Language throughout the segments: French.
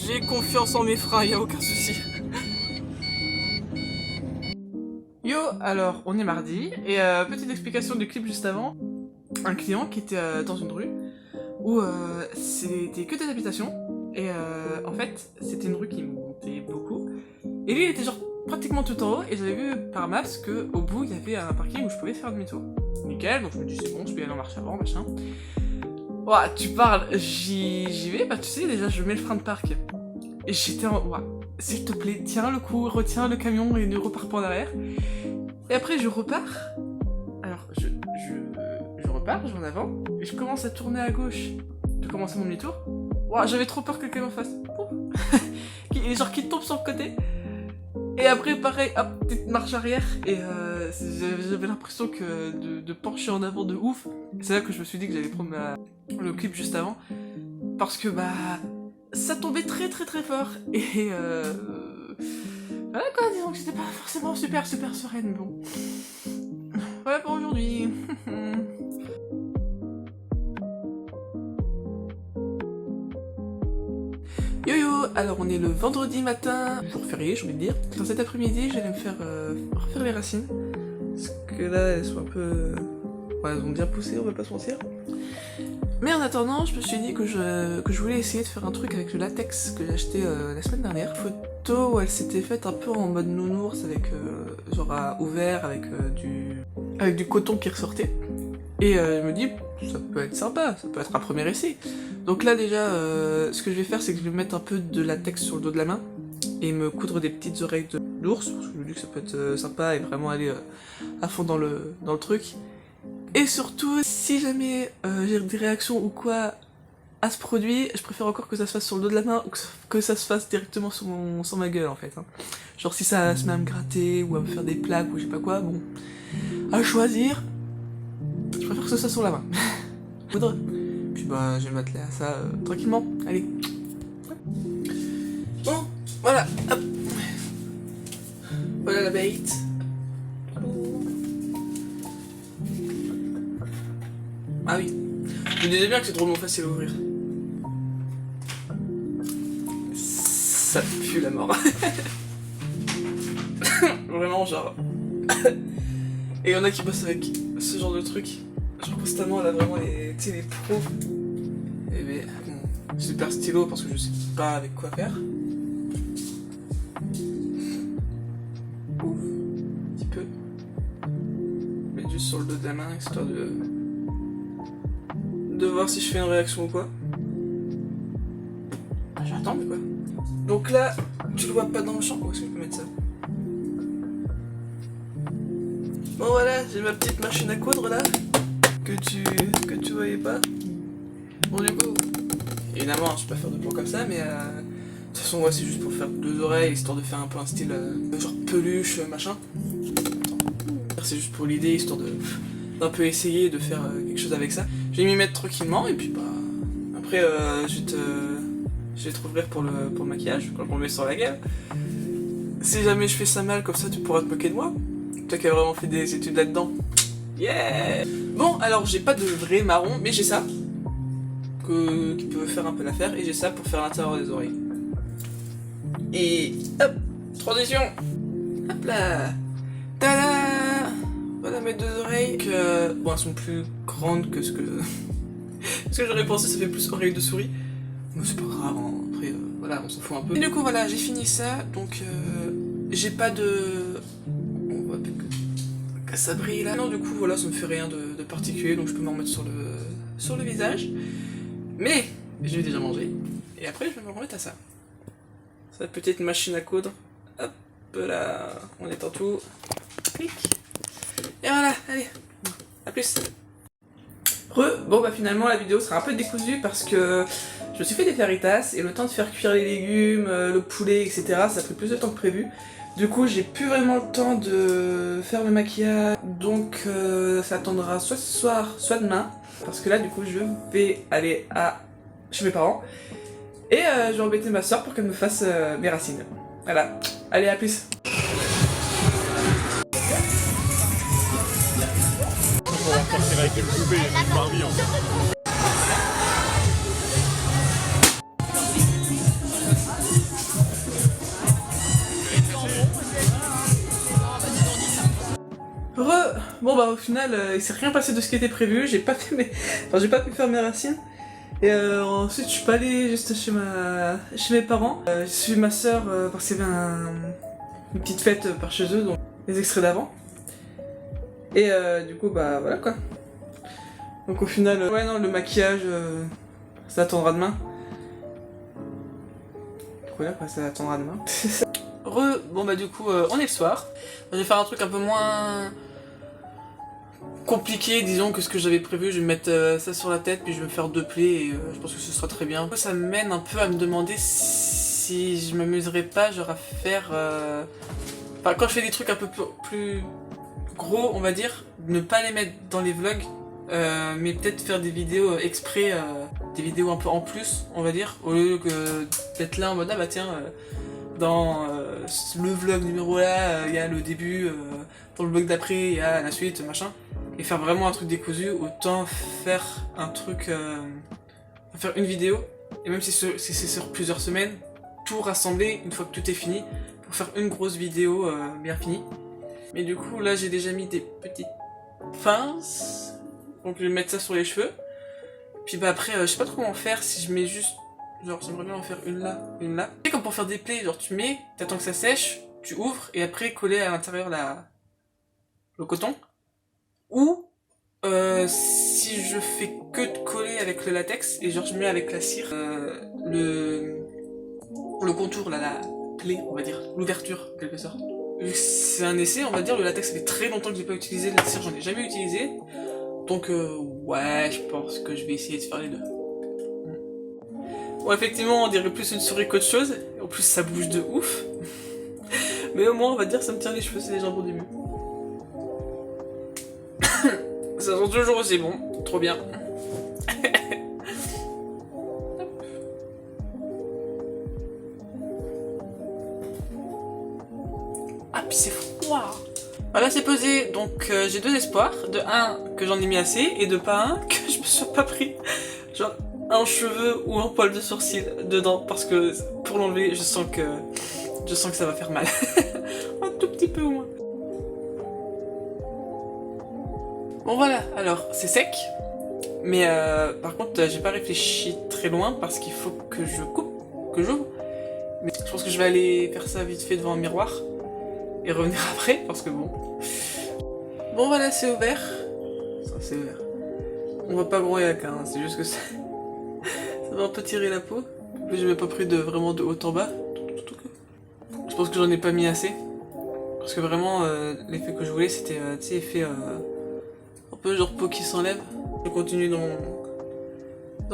J'ai confiance en mes freins, y a aucun souci. Yo, alors on est mardi, et petite explication du clip juste avant. Un client qui était dans une rue, où c'était que des habitations, et en fait, c'était une rue qui montait beaucoup, et lui il était genre pratiquement tout en haut, et j'avais vu par Maps qu'au bout il y avait un parking où je pouvais faire demi-tour. Nickel, donc je me dis c'est bon, je peux y aller en marche avant, machin. Ouah, tu parles, j'y vais, bah tu sais déjà je mets le frein de parc. Et j'étais en... Ouah, s'il te plaît, tiens le coup, retiens le camion et ne repars pas en arrière. Et après je repars. Alors je repars, je vais en avant, et je commence à tourner à gauche de commencer mon demi-tour. Ouah, j'avais trop peur que quelqu'un me fasse. Genre qui tombe sur le côté. Et après pareil, hop, petite marche arrière. Et j'avais l'impression que de pencher en avant de ouf. C'est là que je me suis dit que j'allais prendre le clip juste avant. Parce que bah... ça tombait très fort. Et voilà quoi, disons que j'étais pas forcément super sereine, bon. Voilà pour aujourd'hui. Yo yo, alors on est le vendredi matin, jour férié j'ai envie de dire. Dans cet après-midi j'allais me faire refaire les racines. Parce que là elles sont un peu... ouais, elles ont bien poussé, on va pas se mentir. Mais en attendant, je me suis dit que je voulais essayer de faire un truc avec le latex que j'ai acheté la semaine dernière. Photo où elle s'était faite un peu en mode nounours avec genre à ouvert avec du coton qui ressortait. Et je me dis, ça peut être sympa, ça peut être un premier essai. Donc là déjà, ce que je vais faire, c'est que je vais mettre un peu de latex sur le dos de la main et me coudre des petites oreilles d'ours, parce que je me dis que ça peut être sympa et vraiment aller à fond dans le truc. Et surtout, si jamais j'ai des réactions ou quoi à ce produit, je préfère encore que ça se fasse sur le dos de la main ou que ça se fasse directement sur ma gueule en fait. Hein. Genre si ça se met à me gratter ou à me faire des plaques ou je sais pas quoi, bon, à choisir, je préfère que ce soit sur la main. Poudre. Puis bah je vais m'atteler à ça tranquillement, allez. Bon, voilà, hop. Voilà la bait. Ah oui, je me disais bien que c'est drôlement facile à ouvrir. Ça pue la mort. Vraiment genre... Et il y en a qui bossent avec ce genre de truc. Genre constamment elle a vraiment les pros. Et ben, bon, super stylo parce que je sais pas avec quoi faire. Ouf, un petit peu. Mettre juste sur le dos de la main histoire de voir si je fais une réaction ou quoi. Ah, j'attends mais quoi. Donc là, tu le vois pas dans le champ, où est-ce que je peux mettre ça? Bon voilà, j'ai ma petite machine à coudre là, que tu voyais pas. Bon du coup, évidemment je peux pas faire de plan comme ça, mais de toute façon ouais, c'est juste pour faire deux oreilles, histoire de faire un peu un style genre peluche, machin. C'est juste pour l'idée, histoire d'un peu essayer de faire quelque chose avec ça. Je vais m'y mettre tranquillement et puis bah après je vais te rouvrir pour le maquillage quand on le met sur la gueule. Si jamais je fais ça mal comme ça tu pourras te moquer de moi. Toi qui as vraiment fait des études là-dedans. Yeah. Bon alors j'ai pas de vrai marron mais j'ai ça qui peut faire un peu l'affaire et j'ai ça pour faire l'intérieur des oreilles. Et hop, transition. Hop là. Tada. Voilà mes deux oreilles que... bon elles sont plus grandes que ce que j'aurais pensé, ça fait plus oreille de souris. Mais c'est pas grave, hein. Après voilà on s'en fout un peu. Et du coup voilà j'ai fini ça, donc j'ai pas de... on voit que ça brille là. Non du coup voilà ça me fait rien de particulier donc je peux m'en remettre sur le visage. Mais je vais déjà manger et après je vais me remettre à ça. Cette petite machine à coudre. Hop là, on étend tout. Clic. Et voilà, allez, à plus. Bon bah finalement la vidéo sera un peu décousue parce que je me suis fait des faritas et le temps de faire cuire les légumes, le poulet, etc. ça a pris plus de temps que prévu. Du coup j'ai plus vraiment le temps de faire le maquillage, donc ça attendra soit ce soir, soit demain. Parce que là du coup je vais aller chez mes parents et je vais embêter ma soeur pour qu'elle me fasse mes racines. Voilà, allez à plus. On va sortir avec une poupée et une Barbie en fait. Bon bah au final il s'est rien passé de ce qui était prévu, j'ai pas fait j'ai pas pu faire mes racines. Et ensuite je suis pas allée juste chez mes parents. J'ai suivi ma soeur parce qu'il y avait une petite fête par chez eux, donc les extraits d'avant. Et du coup bah voilà quoi. Donc au final, ouais non le maquillage ça attendra demain. Voilà quoi, ça attendra demain. Bon bah du coup on est le soir. Je vais faire un truc un peu moins compliqué disons que ce que j'avais prévu. Je vais me mettre ça sur la tête puis je vais me faire 2 plaies et je pense que ce sera très bien. Ça me mène un peu à me demander si je m'amuserais pas genre à faire... Enfin quand je fais des trucs un peu plus gros on va dire, ne pas les mettre dans les vlogs mais peut-être faire des vidéos exprès, des vidéos un peu en plus on va dire, au lieu que d'être là en mode ah bah tiens dans le vlog numéro là, il y a le début, dans le vlog d'après, il y a la suite, machin. Et faire vraiment un truc décousu, autant faire un truc, faire une vidéo, et même si c'est sur plusieurs semaines, tout rassembler une fois que tout est fini, pour faire une grosse vidéo bien finie. Mais du coup, là j'ai déjà mis des petites pinces, donc je vais mettre ça sur les cheveux. Puis bah après, je sais pas trop comment faire, si je mets juste... Genre j'aimerais bien en faire une là, une là. C'est comme pour faire des plaies, genre tu mets, t'attends que ça sèche, tu ouvres et après coller à l'intérieur le coton. Ou si je fais que de coller avec le latex et genre je mets avec la cire le contour là, la plaie on va dire, l'ouverture en quelque sorte. Vu que c'est un essai on va dire, le latex ça fait très longtemps que j'ai pas utilisé, la cire j'en ai jamais utilisé. Donc ouais je pense que je vais essayer de faire les deux. Bon effectivement on dirait plus une souris qu'autre chose, en plus ça bouge de ouf. Mais au moins on va dire ça me tient les cheveux, c'est les jambes au début. Ça sent toujours aussi bon, trop bien. Ah puis c'est froid. Voilà c'est posé, donc j'ai 2 espoirs. De 1 que j'en ai mis assez et de pas 1 que je me sois pas pris genre un cheveu ou un poil de sourcil dedans parce que pour l'enlever je sens que ça va faire mal. Un tout petit peu au moins. Bon voilà, alors c'est sec, mais par contre j'ai pas réfléchi très loin parce qu'il faut que je coupe, que j'ouvre. Mais je pense que je vais aller faire ça vite fait devant un miroir et revenir après parce que bon. Bon voilà c'est ouvert. Ça c'est ouvert. On voit pas gros avec hein, c'est juste que ça va un peu tirer la peau. En plus j'ai même pas pris vraiment de haut en bas. Je pense que j'en ai pas mis assez. Parce que vraiment l'effet que je voulais c'était tu sais effet un peu genre peau qui s'enlève. Je continue dans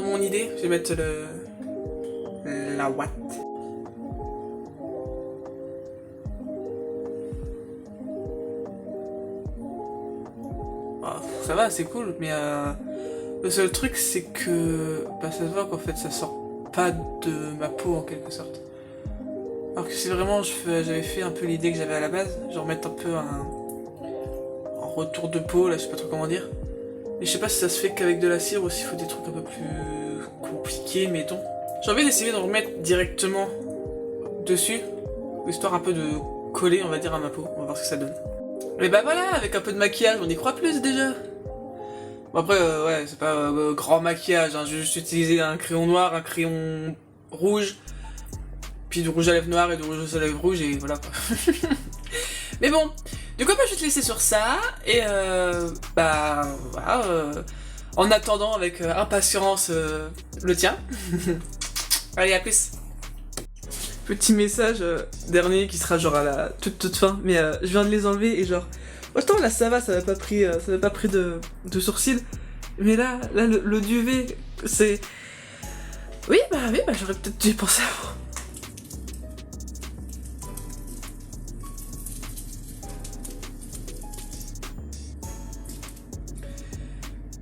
mon idée. Je vais mettre la ouate. Ah, ça va, c'est cool, mais le seul truc c'est que bah, ça se voit qu'en fait ça sort pas de ma peau en quelque sorte. Alors que si vraiment j'avais fait un peu l'idée que j'avais à la base, genre mettre un peu un retour de peau, là je sais pas trop comment dire. Mais je sais pas si ça se fait qu'avec de la cire ou s'il faut des trucs un peu plus compliqués, mettons. J'ai envie d'essayer d'en remettre directement dessus, histoire un peu de coller on va dire à ma peau, on va voir ce que ça donne. Mais bah voilà, avec un peu de maquillage on y croit plus déjà. Bon après ouais c'est pas grand maquillage, hein. J'ai juste utilisé un crayon noir, un crayon rouge, puis du rouge à lèvres noir et du rouge à lèvres rouge et voilà quoi. Mais bon, du coup bah, je vais te laisser sur ça et bah voilà, en attendant avec impatience le tien. Allez à plus. Petit message dernier qui sera genre à la toute fin, mais je viens de les enlever et genre autant là ça va, ça m'a pas pris de sourcils, mais là le duvet c'est oui bah j'aurais peut-être dû y penser avant.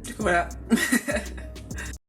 Du coup voilà.